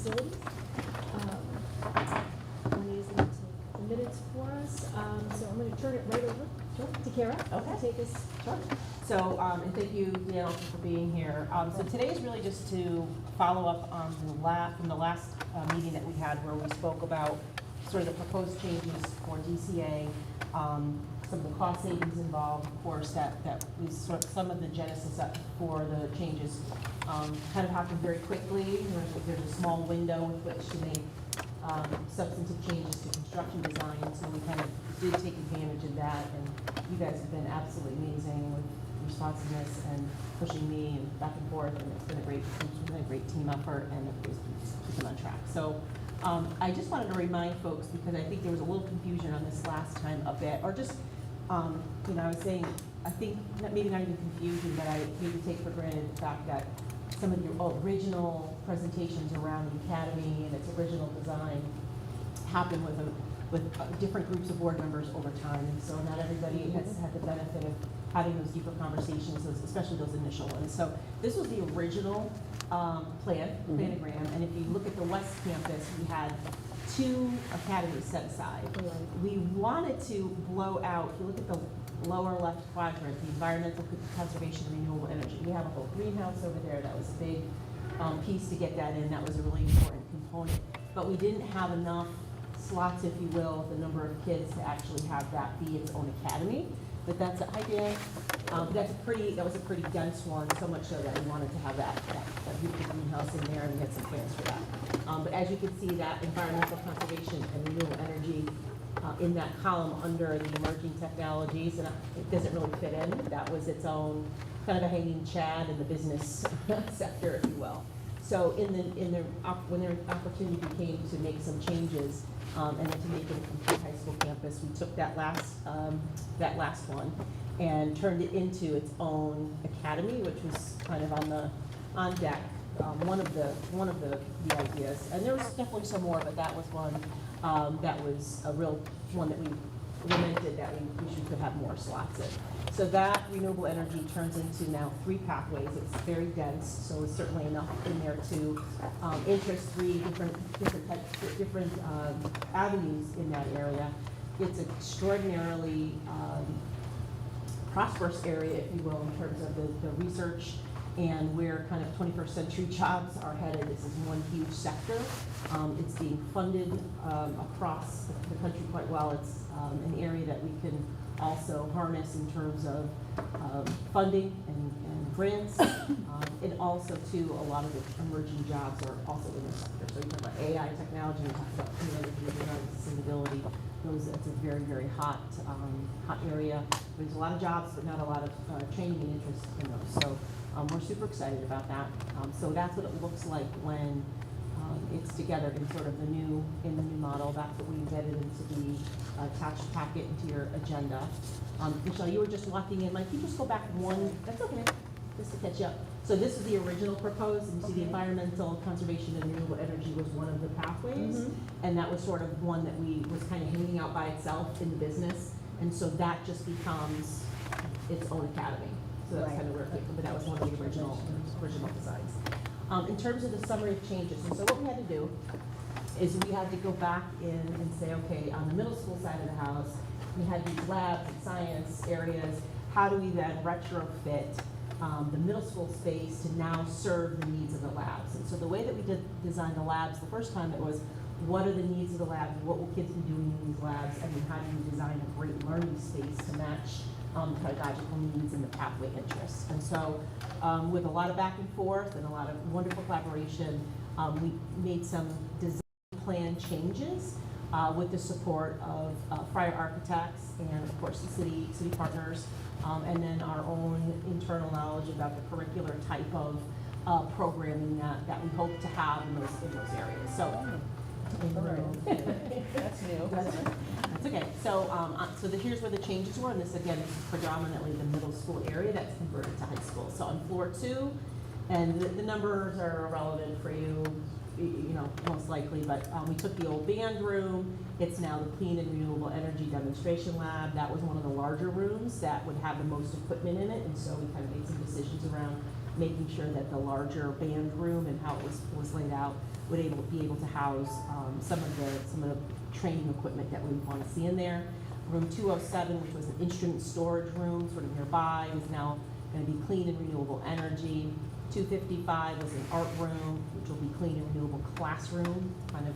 Facilities. Wendy is going to take the minutes for us, so I'm going to turn it right over to Kara. Okay. To take us. Sure. So, and thank you, Dan, also for being here. So today is really just to follow up on from the last meeting that we had where we spoke about sort of the proposed changes for DCA, some of the cost savings involved, of course, that was sort of some of the genesis for the changes kind of happened very quickly. There's a small window with which to make substantive changes to construction design, so we kind of did take advantage of that, and you guys have been absolutely amazing with responsiveness and pushing me and back and forth, and it's been a great team effort, and it was keeping on track. So I just wanted to remind folks, because I think there was a little confusion on this last time a bit, or just, you know, I was saying, I think, maybe not even confusion, but I maybe take for granted the fact that some of your original presentations around the academy and its original design happened with different groups of board members over time, and so not everybody has had the benefit of having those deeper conversations, especially those initial ones. So this was the original planogram, and if you look at the West Campus, we had 2 academies set aside. We wanted to blow out, if you look at the lower left quadrant, the environmental conservation and renewable energy. We have a whole greenhouse over there. That was a big piece to get that in. That was a really important component. But we didn't have enough slots, if you will, the number of kids to actually have that be its own academy. But that's a, hi Dan. That was a pretty dense one, so much so that we wanted to have that beautiful greenhouse in there, and we had some plans for that. But as you can see, that environmental conservation and renewable energy in that column under the emerging technologies, and it doesn't really fit in. That was its own kind of a hanging chad in the business sector, if you will. So when the opportunity came to make some changes and then to make it a complete high school campus, we took that last one and turned it into its own academy, which was kind of on deck. One of the ideas, and there was definitely some more, but that was one that was a real one that we lamented that we could have more slots in. So that renewable energy turns into now 3 pathways. It's very dense, so it's certainly enough in there to interest 3 different avenues in that area. It's an extraordinarily prosperous area, if you will, in terms of the research and where kind of 21st century jobs are headed. This is one huge sector. It's being funded across the country quite well. It's an area that we can also harness in terms of funding and grants. And also, too, a lot of the emerging jobs are also in the sector. So you talk about AI technology, you talk about clean energy, sustainability. It's a very, very hot area. There's a lot of jobs, but not a lot of training and interest in those. So we're super excited about that. So that's what it looks like when it's together in sort of the new model. That's what we embedded into the attached packet into your agenda. Michelle, you were just walking in. Like, you just go back one. That's okay, just to catch you up. So this is the original proposed, and you see the environmental conservation and renewable energy was one of the pathways, and that was sort of one that was kind of hanging out by itself in the business, and so that just becomes its own academy. So that's kind of where it came from, but that was one of the original designs. In terms of the summary of changes, and so what we had to do is we had to go back in and say, okay, on the middle school side of the house, we had these labs and science areas. How do we then retrofit the middle school space to now serve the needs of the labs? And so the way that we did design the labs the first time, it was, what are the needs of the labs? What will kids be doing in these labs? And then how do you design a great learning space to match pedagogical needs and the pathway interests? And so with a lot of back and forth and a lot of wonderful collaboration, we made some design plan changes with the support of Friar Architects and, of course, the city partners, and then our own internal knowledge about the curricular type of programming that we hope to have in those areas. So. That's new. That's okay. So, here's where the changes were, and this again is predominantly the middle school area that's converted to high school. So on floor 2, and the numbers are irrelevant for you, you know, most likely, but we took the old band room. It's now the clean and renewable energy demonstration lab. That was one of the larger rooms that would have the most equipment in it, and so we kind of made some decisions around making sure that the larger band room and how it was laid out would be able to house some of the training equipment that we want to see in there. Room 207, which was an instrument storage room sort of nearby, is now going to be clean and renewable energy. 255 was an art room, which will be clean and renewable classroom, kind of,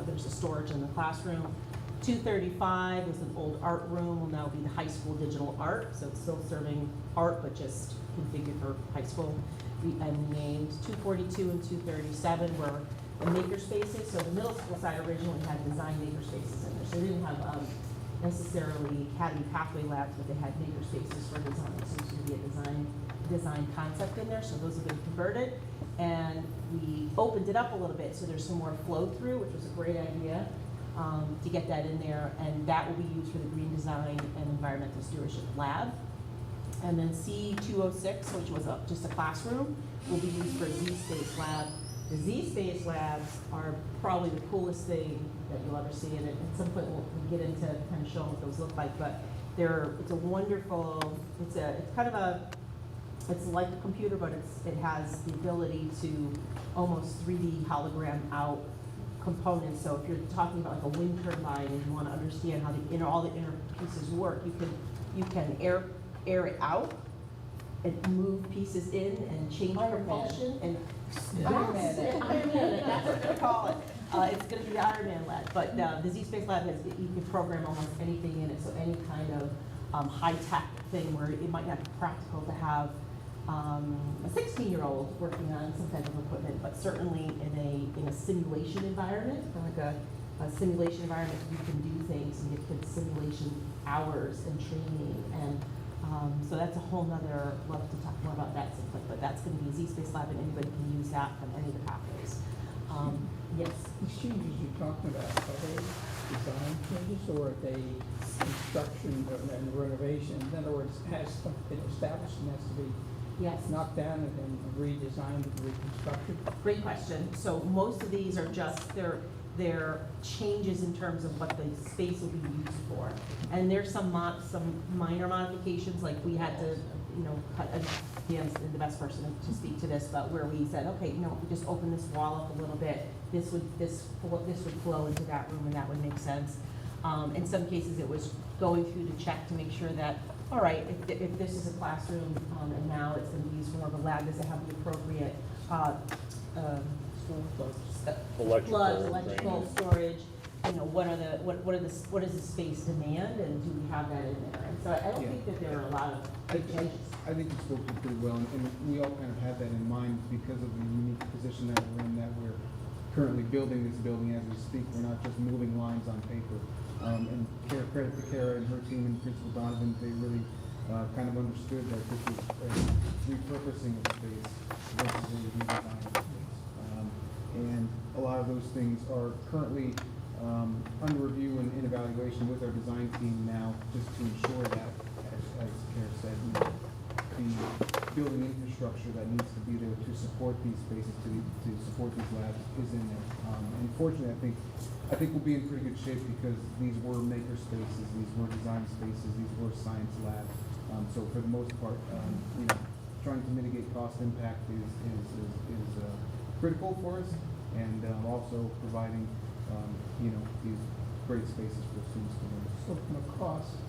there's a storage in the classroom. 235 was an old art room, will now be the high school digital art, so it's still serving art, but just configured for high school. We named 242 and 237 were the maker spaces, so the middle school side originally had design maker spaces in there, so they didn't have necessarily academy pathway labs, but they had maker spaces for design, so there's going to be a design concept in there, so those have been converted. And we opened it up a little bit, so there's some more flow through, which was a great idea to get that in there, and that will be used for the green design and environmental stewardship lab. And then C206, which was just a classroom, will be used for a Z-Space lab. The Z-Space labs are probably the coolest thing that you'll ever see, and at some point we'll get into kind of showing what those look like, but it's a wonderful, it's like a computer, but it has the ability to almost 3D hologram out components. So if you're talking about like a wind turbine and you want to understand how all the inner pieces work, you can air it out and move pieces in and change propulsion and Iron Man. That's what they're calling it. It's going to be the Iron Man lab, but the Z-Space lab you can program almost anything in it. So any kind of high-tech thing where it might not be practical to have a 16-year-old working on some type of equipment, but certainly in a simulation environment, kind of like a simulation environment, you can do things and get kids simulation hours and training, and so that's a whole nother, love to talk more about that at some point, but that's going to be a Z-Space lab, and anybody can use that from any of the pathways. Yes? These changes you're talking about, are they design changes or are they construction and renovation? In other words, has something been established and has to be Yes. knocked down and then redesigned and reconstructed? Great question. So most of these are just, they're changes in terms of what the space will be used for. And there's some minor modifications, like we had to, cut, Dan's the best person to speak to this, but where we said, okay, if we just open this wall up a little bit, this would flow into that room and that would make sense. In some cases, it was going through to check to make sure that, all right, if this is a classroom and now it's going to be used for more of a lab, does it have the appropriate electrical storage? What does the space demand, and do we have that in there? And so I don't think that there are a lot of big changes. I think you spoke to it pretty well, and we all kind of had that in mind because of the unique position that we're in, that we're currently building this building as we speak. We're not just moving lines on paper. And credit to Kara and her team and Principal Donovan, they really kind of understood that this is a repurposing of space versus a redesign of space. And a lot of those things are currently under review and in evaluation with our design team now, just to ensure that, as Kara said, the building infrastructure that needs to be there to support these spaces, to support these labs is in there. And fortunately, I think we'll be in pretty good shape because these were maker spaces, these were design spaces, these were science labs. So for the most part, trying to mitigate cost impact is critical for us, and also providing these great spaces for students to learn. So from a cost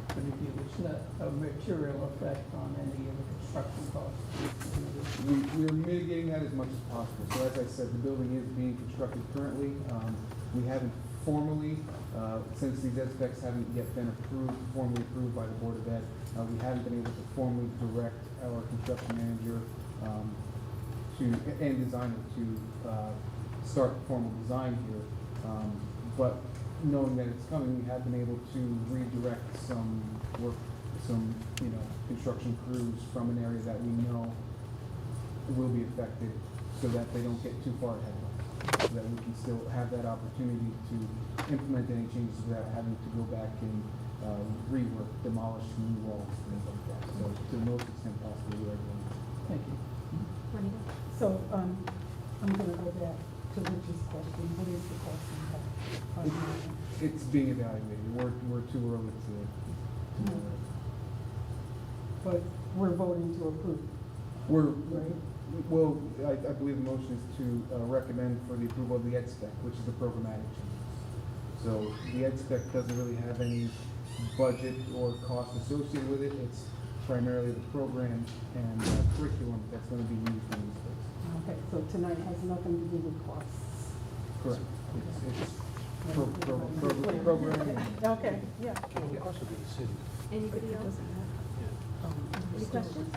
point of view, it's not a material effect on any of the construction costs? We're mitigating that as much as possible. So as I said, the building is being constructed currently. We haven't formally, since these ed specs haven't yet been formally approved by the Board of Ed, we haven't been able to formally direct our construction manager and designer to start formal design here. But knowing that it's coming, we have been able to redirect some work, some construction crews from an area that we know will be affected, so that they don't get too far ahead of us, so that we can still have that opportunity to implement any changes without having to go back and rework, demolish new walls, things like that. So to the most extent possible, we are doing that. Thank you. Juanita? So, I'm gonna go back to Rich's question. What is the cost impact? It's being evaluated. We're too early to But we're voting to approve. We're, right? well, I believe the motion is to recommend for the approval of the ed spec, which is the programmatic change. So the ed spec doesn't really have any budget or cost associated with it. It's primarily the program and curriculum that's going to be used in this place. Okay, so tonight has nothing to do with costs. Correct. It's programming. Okay, yeah. Anybody else? Any questions?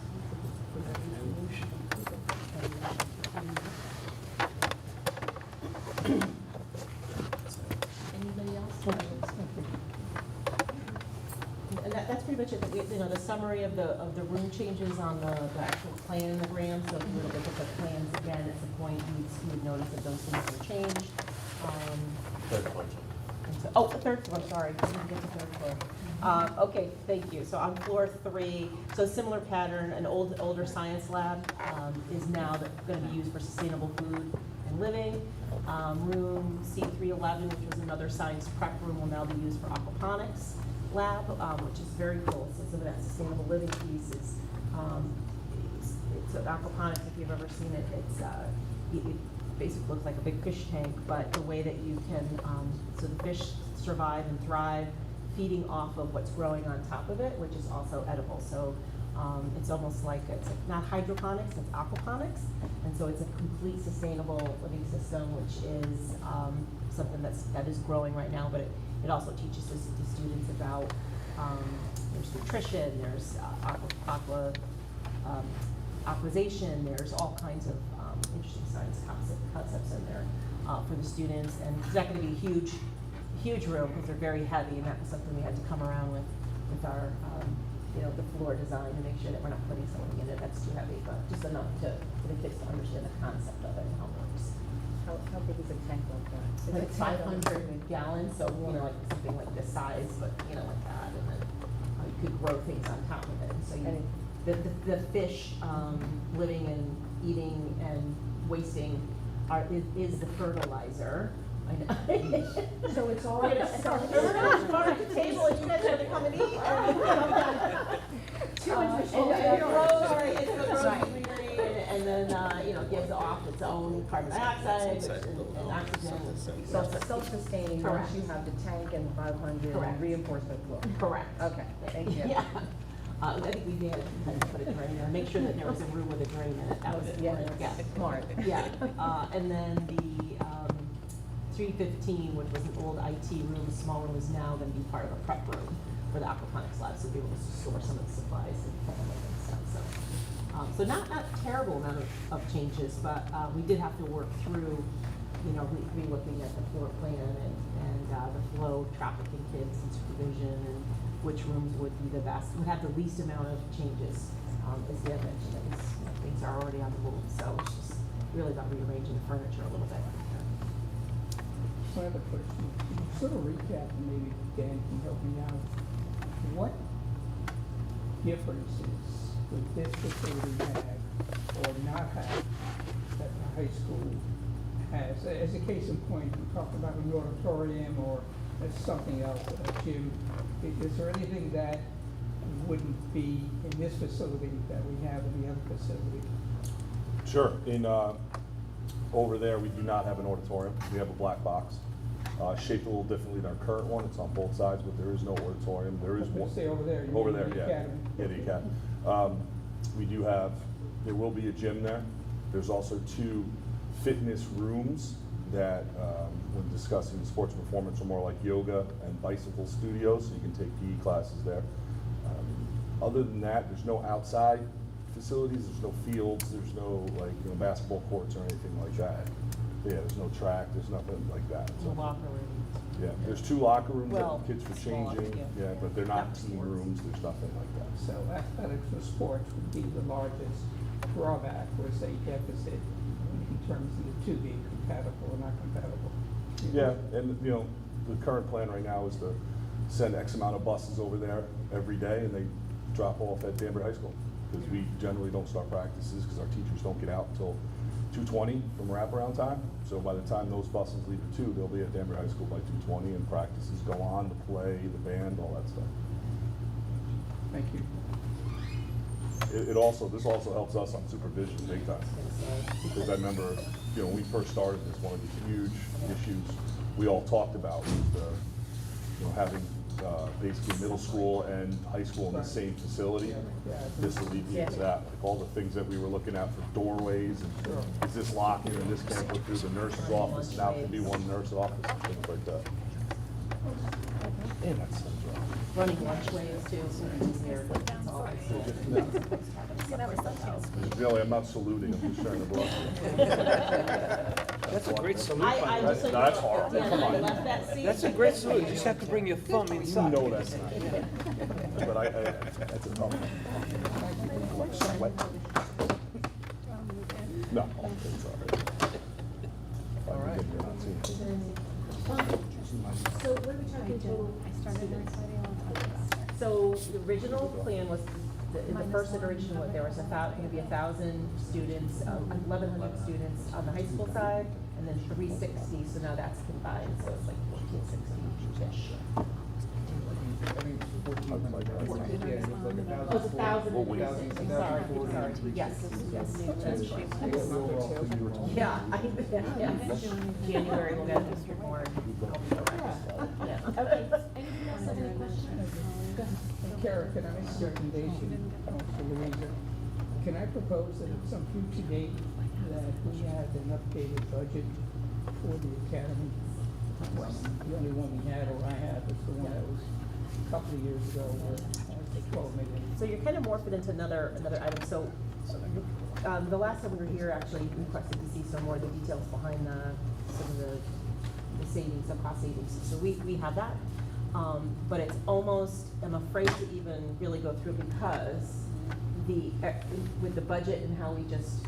Anybody else? And that's pretty much it. You know, the summary of the room changes on the actual planogram, so if you were to look at the plans again, at some point, you would notice that those things were changed. And so, oh, the third floor, sorry, I didn't get the third floor. Okay, thank you. So on floor 3, so similar pattern, an older science lab is now going to be used for sustainable food and living. Room C311, which was another science prep room, will now be used for aquaponics lab, which is very cool. So some of that sustainable living piece is, it's aquaponics, if you've ever seen it, it basically looks like a big fish tank, but the way that you can, so the fish survive and thrive feeding off of what's growing on top of it, which is also edible. So it's almost like, it's not hydroponics, it's aquaponics. And so it's a complete sustainable living system, which is something that is growing right now, but it also teaches the students about, there's nutrition, there's aquazation, there's all kinds of interesting science concepts in there for the students. And it's not going to be a huge room because they're very heavy, and that was something we had to come around with our, the floor design to make sure that we're not putting something in it that's too heavy, but just enough for the kids to understand the concept of it and how it works. How big is a tank like that? Like 500 gallons, so, like something like this size, but, like that, and then you could grow things on top of it. So the fish living and eating and wasting is the fertilizer. I know. So it's all. We're gonna at the table and you guys are gonna come and eat. Too much And it grows greenery and then, gives off its own carbon dioxide and oxygen. So it's self-sustaining once Correct. you have the tank and 500 Correct. and reinforcement floor? Correct. Okay, thank you. Yeah. I think we had to put a drain there, make sure that there was a room with a drain in it. That was it. Yeah, Yeah. that's smart. Yeah, and then the 315, which was an old IT room, a small room, is now going to be part of a prep room for the aquaponics lab, so we'll be able to store some of the supplies and stuff. So not terrible amount of changes, but we did have to work through, re-looking at the floor plan and the flow, trafficking kids and supervision, and which rooms would be the best, would have the least amount of changes. As Dan mentioned, that was, things are already on the move, so it's just really about rearranging the furniture a little bit. I have a question. Sort of recap, and maybe Dan can help me out. What differences would this facility have or not have that the high school has? As a case in point, we talked about an auditorium or something else, a gym. Is there anything that wouldn't be in this facility that we have in the other facility? Sure. Over there, we do not have an auditorium. We have a black box, shaped a little differently than our current one. It's on both sides, but there is no auditorium. There is one. Say over there. you Over mean there, the yeah. academy? Yeah, the academy. We do have, there will be a gym there. There's also 2 fitness rooms that, when discussing sports performance, are more like yoga and bicycle studios, so you can take PE classes there. Other than that, there's no outside facilities, there's no fields, there's no basketball courts or anything like that. Yeah, there's no track, there's nothing like that. The So, locker room. yeah, there's 2 locker rooms Well, that kids for small, changing, yeah. yeah, but they're not Not team sports. rooms, there's nothing like that. So athletics for sports would be the largest drawback, or say deficit, in terms of the 2 being compatible or not compatible. Yeah, and the current plan right now is to send X amount of buses over there every day, and they drop off at Danbury High School. Because we generally don't start practices because our teachers don't get out until 2:20 from wraparound time. So by the time those buses leave at 2, they'll be at Danbury High School by 2:20, and practices go on, the play, the band, all that stuff. Thank you. It also, this also helps us on supervision big time. Because I remember, you know, when we first started this, one of the huge issues we all talked about was the, you know, having basically middle school and high school in the same facility. This alleviates that, like all the things that we were looking at for doorways, and is this locking, and this can't go through the nurse's office, now it can be one nurse's office, and things like that. And that's Running lunchways too, so it's easier. It's all really, I'm not saluting, I'm just trying to block you. That's a great salute, by I the way. just like. That's horrible. Yeah, Come I on. left that seat. That's a great salute, you just have to bring your thumb You inside. know that's not. But that's a tough one. Sweat. No, it's all right. All right. So what are we talking total students? So the original plan was, in the first iteration, there was gonna be 1,000 students, 1,100 students on the high school side, and then 360, so now that's combined, so it's like 1,460-ish. I think 1,400. Yeah, it was like 1,000. Oh, it's 1,000. What we- I'm sorry, yes, yes, that's correct. Yeah, January we'll get a more. Yeah. Okay, anyone else have any questions? Go ahead. Kara, can I make a recommendation to Louisa? Can I propose that at some future date that we have an updated budget for the academy? The only one we had, or I have, is the one that was a couple of years ago, where it was 12 million. So you're kind of morphing into another item, so, the last time we were here, actually requested to see some more of the details behind some of the savings, the cost savings, so we have that. But it's almost, I'm afraid to even really go through because with the budget and how we just,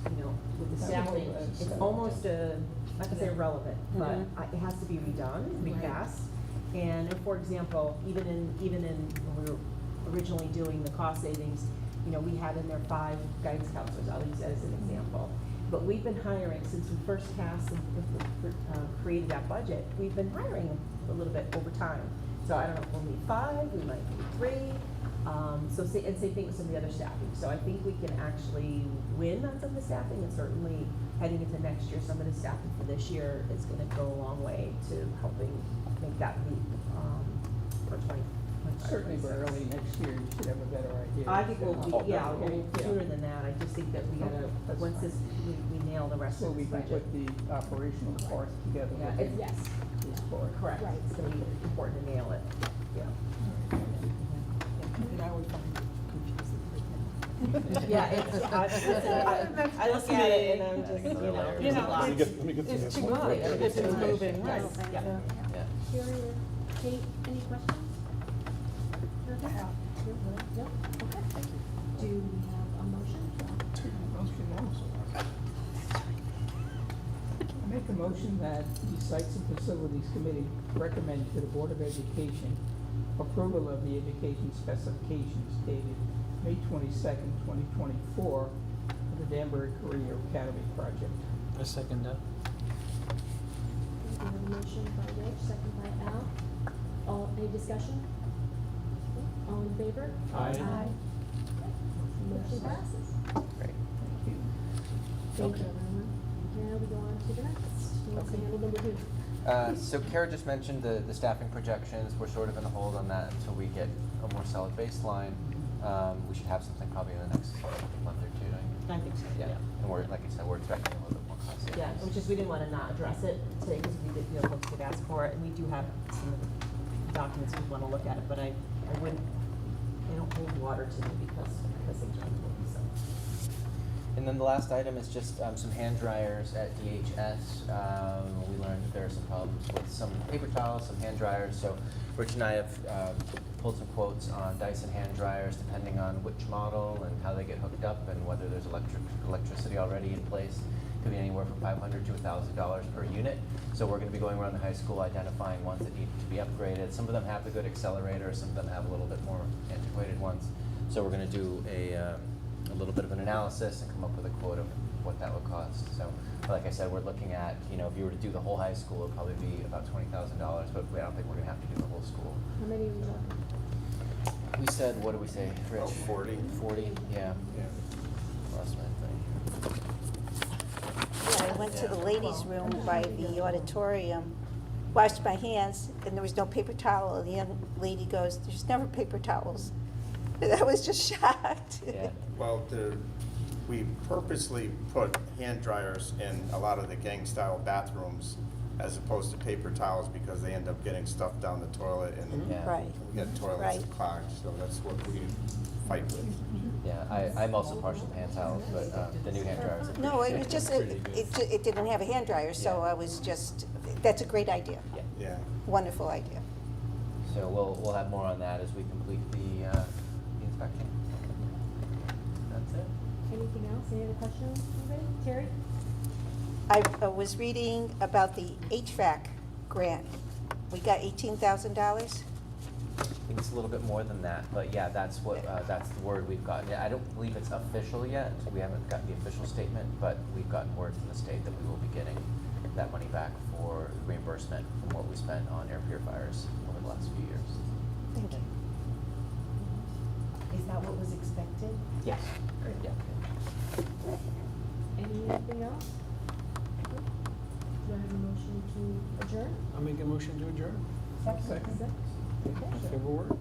with the staffing, it's almost not to say irrelevant, but it has to be redone, recast. And for example, even in when we were originally doing the cost savings, we had in there 5 guidance counselors, I'll use that as an example. But we've been hiring, since we first cast and created that budget, we've been hiring a little bit over time. So I don't know if we'll need 5, we might need 3. So same thing with some of the other staffing. So I think we can actually win on some of the staffing, and certainly heading into next year, some of the staffing for this year is gonna go a long way to helping make that leap, for 2025. Certainly by early next year, you should have a better idea. I think we'll be, yeah, a little Yeah. sooner than that. I just think that we gotta, That's once this, we nail the rest So of we this can budget. put the operational parts together. Yeah, with Yes. this part. Correct, Right. it's gonna be important to nail it, yeah. And I would find it confusing. Yeah, I look at it and I'm just, there's a lot. Let me get through It's this too one. much, quick. it's moving, right, Yes, yeah. yeah. Sherry or Kate, any questions? Nothing? No? Okay. Do we have a motion? I make a motion that the Sites and Facilities Committee recommend to the Board of Education approval of the education specifications dated May 22nd, 2024 for the Danbury Career Academy project. I second that. We have a motion by Rich, second by Al. Any discussion? All in favor? Aye. Motion passes. Great. Thank you, everyone. Now we go on to the next. Who wants to handle number 2? So Kara just mentioned the staffing projections. We're sort of in a hold on that until we get a more solid baseline. We should have something probably in the next month or two, don't you? I think so, yeah. And we're, like I said, we're expecting a little bit more cost savings. Yeah, which is, we didn't wanna not address it today, because we did, folks did ask for it, and we do have some of the documents we wanna look at it, but I wouldn't, they don't hold water to me because things are important, so. And then the last item is just some hand dryers at DHS. We learned that there are some problems with some paper towels, some hand dryers. So Rich and I have pulled some quotes on Dyson hand dryers, depending on which model and how they get hooked up and whether there's electricity already in place. Could be anywhere from $500 to $1,000 per unit. So we're going to be going around the high school identifying ones that need to be upgraded. Some of them have the good accelerator, some of them have a little bit more antiquated ones. So we're going to do a little bit of an analysis and come up with a quote of what that would cost. So, like I said, we're looking at, if you were to do the whole high school, it'd probably be about $20,000, but I don't think we're gonna have to do the whole school. How many are we talking? We said, what did we say, Rich? Oh, 40. 40, yeah. Yeah. Lost my thing. Yeah, I went to the ladies' room by the auditorium, washed my hands, and there was no paper towel. And the young lady goes, "There's never paper towels." And I was just shocked. Yeah. Well, we purposely put hand dryers in a lot of the gang-style bathrooms as opposed to paper towels because they end up getting stuff down the toilet and Yeah. Right. we get toilets Right. clogged, so that's what we fight with. Yeah, I'm also partial to hand towels, but the new hand dryers. are No, it pretty was good. just, Pretty good. it didn't have a hand dryer, so Yeah. I was just, that's a great idea. Yeah. Yeah. Wonderful idea. So we'll have more on that as we complete the inspection. That's it. Anything else? Any other questions? Anybody? Terry? I was reading about the HVAC grant. We got $18,000. I think it's a little bit more than that, but yeah, that's that's the word we've gotten. I don't believe it's official yet. We haven't gotten the official statement, but we've gotten word from the state that we will be getting that money back for reimbursement from what we spent on air purifiers over the last few years. Thank you. Is that what was expected? Yes. Yeah. Anything else? Do I have a motion to adjourn? I'll make a motion to adjourn. Second. Okay. Favorite word?